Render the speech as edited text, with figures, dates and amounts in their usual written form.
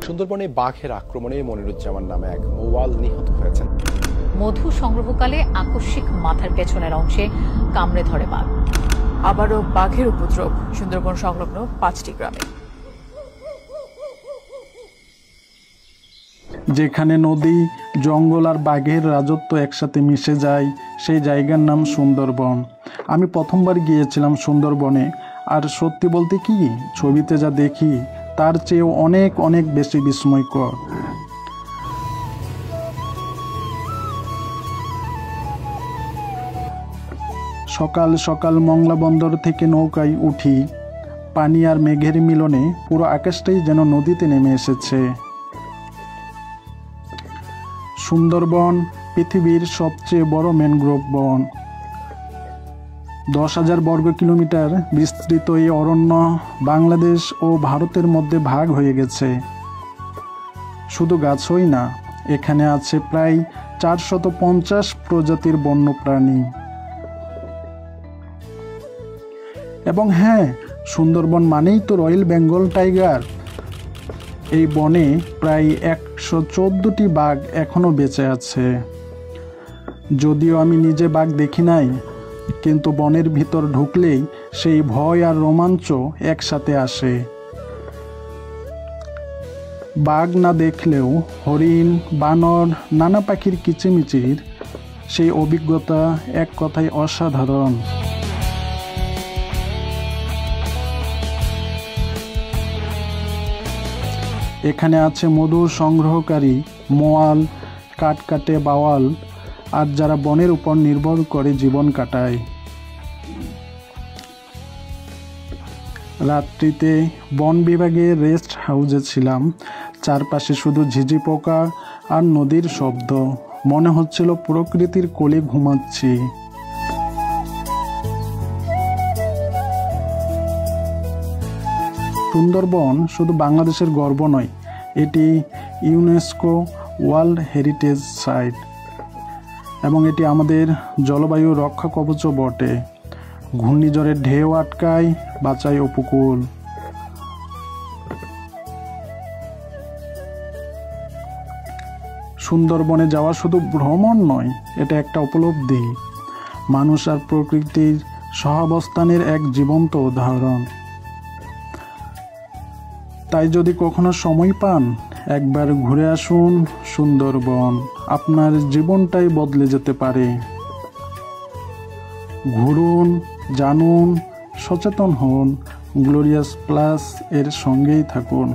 সুন্দরবনে বাঘের আক্রমণে মনিরুজ্জামান নামে এক মৌয়াল নিহত হয়েছেন। মধু সংগ্রহকালে আকস্মিক মাথার পেছনের অংশে কামড়ে ধরে বাঘ। আবারও বাঘের উপদ্রব সুন্দরবন সংলগ্ন 5টি গ্রামে। যেখানে নদী, জঙ্গল আর বাঘের রাজত্ব একসাথে মিশে যায়, সেই জায়গার নাম সুন্দরবন। আমি প্রথমবার গিয়েছিলাম সুন্দরবনে, আর সত্যি বলতে কি, ছবিতে যা দেখি তার চেয়েও অনেক অনেক বেশি বিস্ময়কর। সকাল সকাল মংলা বন্দর থেকে নৌকায় উঠি, পানি আর মেঘের মিলনে পুরো আকাশটাই যেন নদীতে নেমে এসেছে। সুন্দরবন পৃথিবীর সবচেয়ে বড় ম্যানগ্রোভ বন। 10,000 বর্গ কিলোমিটার বিস্তৃত এই অরণ্য বাংলাদেশ ও ভারতের মধ্যে ভাগ হয়ে গেছে। শুধু গাছই না, এখানে আছে প্রায় 450 প্রজাতির বন্যপ্রাণী। এবং হ্যাঁ, সুন্দরবন মানেই তো রয়্যাল বেঙ্গল টাইগার। এই বনে প্রায় 114টি বাঘ এখনো বেঁচে আছে। যদিও আমি নিজে বাঘ দেখি নাই, কিন্তু বনের ভিতর ঢুকলেই সেই ভয় আর রোমাঞ্চ একসাথে আসে। বাঘ না দেখলেও হরিণ, বানর, নানা পাখির কিচিমিচির সেই অভিজ্ঞতা এক কথায় অসাধারণ। এখানে আছে মধু সংগ্রহকারী মোয়াল, কাঠকাটে বাওয়াল, আর যারা বনের উপর নির্ভর করে জীবন কাটায়। রাত্রিতে বন বিভাগের রেস্ট হাউসে ছিলাম। চারপাশে শুধু ঝিঝি পোকা আর নদীর শব্দ। মনে হচ্ছিল প্রকৃতির কোলে ঘুমাচ্ছি। সুন্দরবন শুধু বাংলাদেশের গর্ব নয়, এটি ইউনেস্কো ওয়ার্ল্ড হেরিটেজ সাইট, এবং এটি আমাদের জলবায়ু রক্ষা কবচও বটে। ঘূর্ণিঝড়ের ঢেউ আটকায়, বাঁচায় উপকূল। সুন্দরবনে যাওয়া শুধু ভ্রমণ নয়, এটা একটা উপলব্ধি, মানুষ আর প্রকৃতির সহাবস্থানের এক জীবন্ত উদাহরণ। তাই যদি কখনো সময় পান, একবার ঘুরে আসুন সুন্দরবন। আপনার জীবনটাই বদলে যেতে পারে। ঘুরুন, জানুন, সচেতন হন। গ্লোরিয়াস প্লাস এর সঙ্গেই থাকুন।